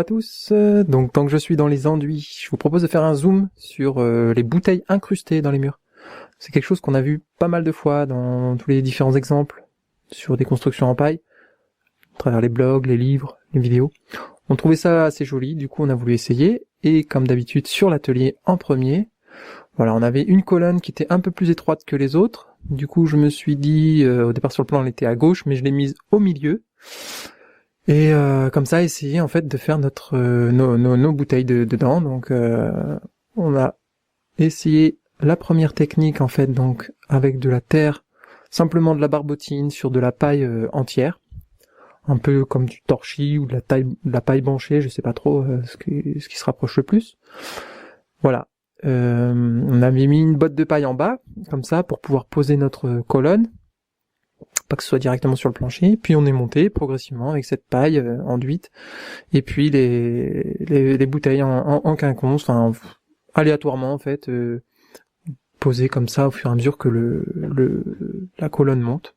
à tous. Donc tant que je suis dans les enduits, je vous propose de faire un zoom sur les bouteilles incrustées dans les murs. C'est quelque chose qu'on a vu pas mal de fois dans tous les différents exemples sur des constructions en paille, à travers les blogs, les livres, les vidéos. On trouvait ça assez joli, du coup on a voulu essayer, et comme d'habitude sur l'atelier en premier, voilà, on avait une colonne qui était un peu plus étroite que les autres. Du coup je me suis dit, au départ sur le plan elle était à gauche, mais je l'ai mise au milieu. Et comme ça, essayer en fait de faire nos bouteilles dedans. Donc on a essayé la première technique en fait, donc avec de la terre, simplement de la barbotine sur de la paille entière, un peu comme du torchis ou de la paille banchée, je sais pas trop ce qui se rapproche le plus. Voilà. On avait mis une botte de paille en bas, comme ça, pour pouvoir poser notre colonne. Pas que ce soit directement sur le plancher, puis on est monté progressivement avec cette paille enduite, et puis les bouteilles en quinconce, enfin aléatoirement en fait, posées comme ça au fur et à mesure que la colonne monte,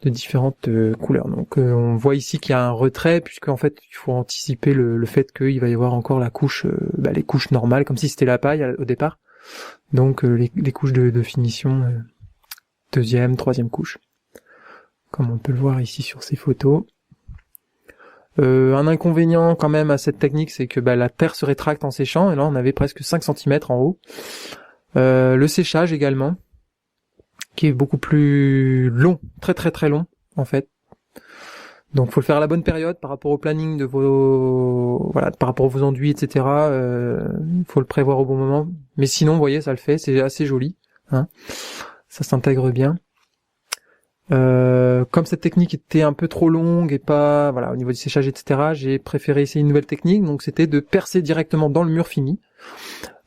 de différentes couleurs. Donc on voit ici qu'il y a un retrait, puisque en fait il faut anticiper le fait qu'il va y avoir encore la couche, les couches normales, comme si c'était la paille au départ, donc les couches de finition, deuxième, troisième couche, comme on peut le voir ici sur ces photos. Un inconvénient quand même à cette technique, c'est que la terre se rétracte en séchant, et là on avait presque 5 cm en haut. Le séchage également, qui est beaucoup plus long, très très très long en fait. Donc faut le faire à la bonne période par rapport au planning de par rapport à vos enduits, etc. Faut le prévoir au bon moment. Mais sinon, vous voyez, ça le fait, c'est assez joli, hein. Ça s'intègre bien. Comme cette technique était un peu trop longue et pas, au niveau du séchage, etc., j'ai préféré essayer une nouvelle technique, donc c'était de percer directement dans le mur fini.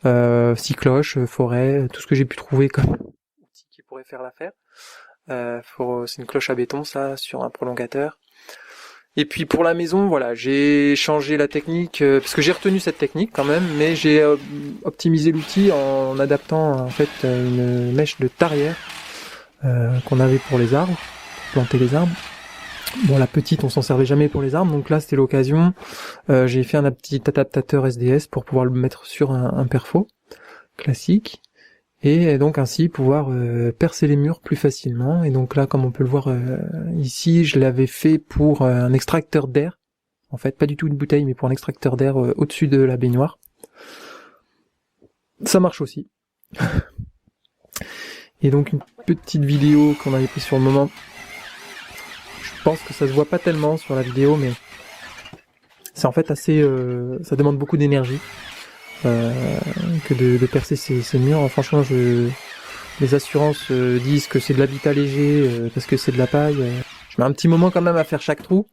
Scie cloche, forêt, tout ce que j'ai pu trouver comme outil qui pourrait faire l'affaire. C'est une cloche à béton, ça, sur un prolongateur. Et puis pour la maison, j'ai changé la technique, parce que j'ai retenu cette technique quand même, mais j'ai optimisé l'outil en adaptant en fait une mèche de tarière qu'on avait pour les arbres, pour planter les arbres. Bon, la petite, on s'en servait jamais pour les arbres, donc là c'était l'occasion. J'ai fait un petit adaptateur SDS pour pouvoir le mettre sur un perfo classique, et donc ainsi pouvoir percer les murs plus facilement. Et donc là, comme on peut le voir ici, je l'avais fait pour un extracteur d'air, en fait pas du tout une bouteille, mais pour un extracteur d'air au-dessus de la baignoire. Ça marche aussi. Et donc une petite vidéo qu'on avait prise sur le moment. Je pense que ça se voit pas tellement sur la vidéo, mais c'est en fait assez, ça demande beaucoup d'énergie que de percer ces murs. Franchement, les assurances disent que c'est de l'habitat léger parce que c'est de la paille. Je mets un petit moment quand même à faire chaque trou.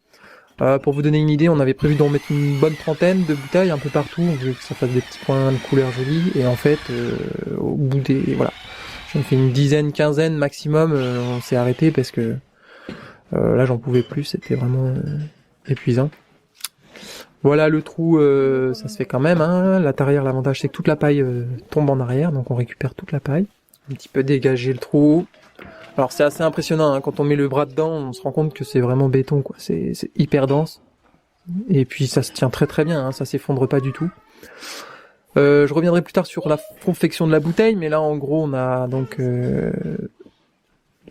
Pour vous donner une idée, on avait prévu d'en mettre une bonne trentaine de bouteilles un peu partout, on veut que ça fasse des petits points de couleur jolis. Et en fait, au bout j'en fais une dizaine, quinzaine maximum. On s'est arrêté parce que là j'en pouvais plus, c'était vraiment épuisant. Voilà le trou, ça se fait quand même, hein. La tarière, l'avantage c'est que toute la paille tombe en arrière, donc on récupère toute la paille. Un petit peu dégager le trou. Alors c'est assez impressionnant, hein. Quand on met le bras dedans, on se rend compte que c'est vraiment béton, quoi. C'est hyper dense. Et puis ça se tient très très bien, hein. Ça s'effondre pas du tout. Je reviendrai plus tard sur la confection de la bouteille, mais là en gros on a donc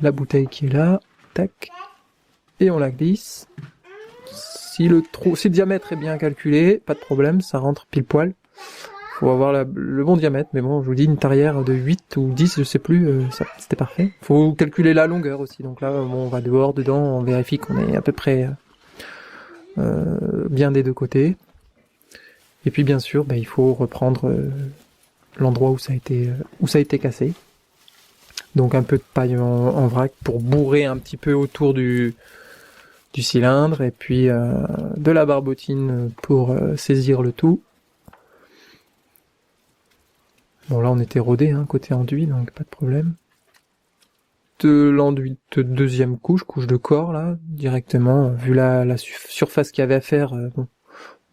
la bouteille qui est là, tac, et on la glisse. Si le diamètre est bien calculé, pas de problème, ça rentre pile poil. Faut avoir le bon diamètre, mais bon, je vous dis une tarière de 8 ou 10, je sais plus, c'était parfait. Faut calculer la longueur aussi, donc là, on va dehors, dedans, on vérifie qu'on est à peu près bien des deux côtés. Et puis bien sûr, il faut reprendre l'endroit où ça a été cassé. Donc un peu de paille en vrac pour bourrer un petit peu autour du cylindre, et puis de la barbotine pour saisir le tout. Bon, là on était rodé, hein, côté enduit, donc pas de problème. De l'enduit de deuxième couche de corps, là, directement, vu la surface qu'il y avait à faire,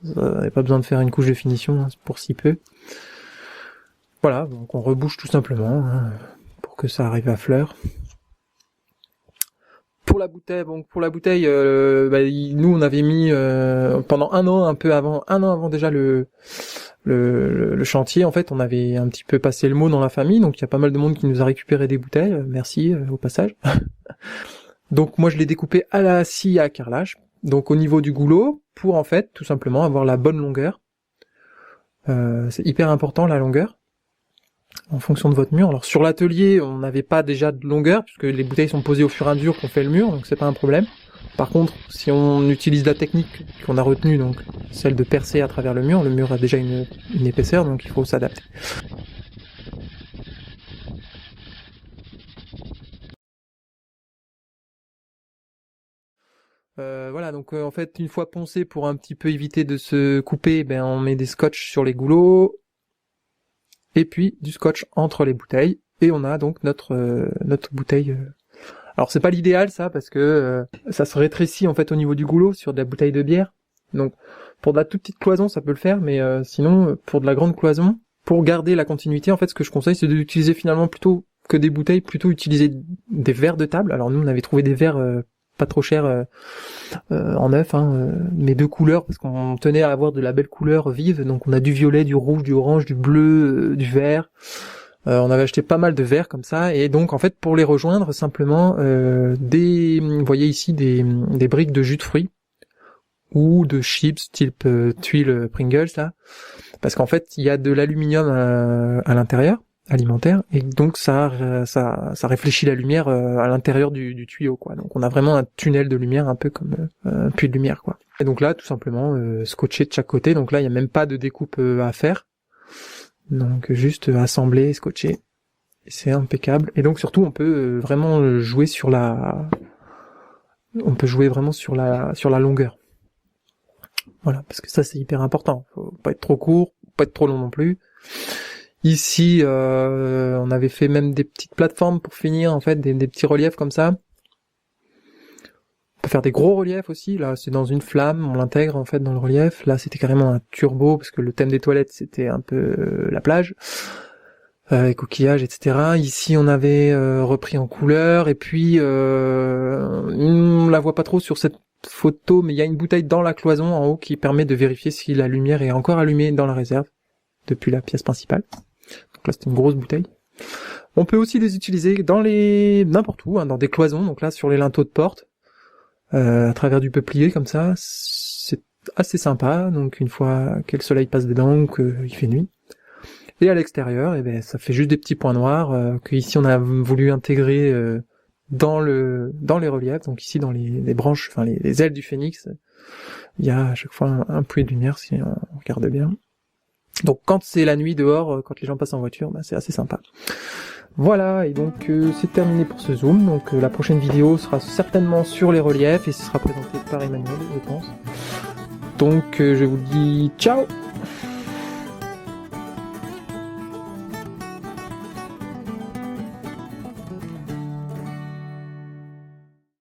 ça n'avait pas besoin de faire une couche de finition, hein, pour si peu. Voilà, donc on rebouche tout simplement, hein, pour que ça arrive à fleur. Pour la bouteille, nous on avait mis pendant un an avant déjà le chantier, en fait, on avait un petit peu passé le mot dans la famille, donc il y a pas mal de monde qui nous a récupéré des bouteilles, merci au passage. Donc moi je l'ai découpé à la scie à carrelage, donc au niveau du goulot, pour en fait tout simplement avoir la bonne longueur. C'est hyper important la longueur, en fonction de votre mur. Alors sur l'atelier, on n'avait pas déjà de longueur, puisque les bouteilles sont posées au fur et à mesure qu'on fait le mur, donc c'est pas un problème. Par contre, si on utilise la technique qu'on a retenue, donc celle de percer à travers le mur a déjà une épaisseur, donc il faut s'adapter. Voilà, donc en fait, une fois poncé, pour un petit peu éviter de se couper, ben on met des scotch sur les goulots, et puis du scotch entre les bouteilles, et on a donc notre bouteille. Alors c'est pas l'idéal ça, parce que ça se rétrécit en fait au niveau du goulot sur de la bouteille de bière. Donc pour de la toute petite cloison ça peut le faire, mais sinon pour de la grande cloison, pour garder la continuité, en fait ce que je conseille c'est d'utiliser finalement plutôt que des bouteilles, plutôt utiliser des verres de table. Alors nous on avait trouvé des verres pas trop chers en neuf, mais de couleurs, parce qu'on tenait à avoir de la belle couleur vive, donc on a du violet, du rouge, du orange, du bleu, du vert. On avait acheté pas mal de verres comme ça, et donc en fait pour les rejoindre simplement vous voyez ici des briques de jus de fruits ou de chips type tuile Pringles là, parce qu'en fait il y a de l'aluminium à l'intérieur alimentaire, et donc ça réfléchit la lumière à l'intérieur du tuyau quoi. Donc on a vraiment un tunnel de lumière un peu comme un puits de lumière quoi. Et donc là tout simplement scotché de chaque côté, donc là il y a même pas de découpe à faire. Donc juste assembler, scotcher, c'est impeccable. Et donc surtout on peut vraiment jouer sur la longueur. Voilà, parce que ça c'est hyper important. Faut pas être trop court, pas être trop long non plus. Ici on avait fait même des petites plateformes pour finir en fait, des petits reliefs comme ça. On peut faire des gros reliefs aussi. Là c'est dans une flamme, on l'intègre en fait dans le relief. Là c'était carrément un turbo, parce que le thème des toilettes c'était un peu la plage, les coquillages, etc. Ici on avait repris en couleur, et puis on la voit pas trop sur cette photo, mais il y a une bouteille dans la cloison en haut qui permet de vérifier si la lumière est encore allumée dans la réserve depuis la pièce principale. Donc là c'est une grosse bouteille. On peut aussi les utiliser dans n'importe où, dans des cloisons, donc là sur les linteaux de porte, à travers du peuplier comme ça, c'est assez sympa. Donc une fois que le soleil passe dedans ou qu'il fait nuit. Et à l'extérieur, ça fait juste des petits points noirs que ici on a voulu intégrer dans les reliefs. Donc ici dans les branches, enfin les ailes du phénix, il y a à chaque fois un puits de lumière si on regarde bien. Donc quand c'est la nuit dehors, quand les gens passent en voiture, c'est assez sympa. Voilà, et donc c'est terminé pour ce zoom. Donc la prochaine vidéo sera certainement sur les reliefs, et ce sera présenté par Emmanuel, je pense. Donc je vous dis ciao.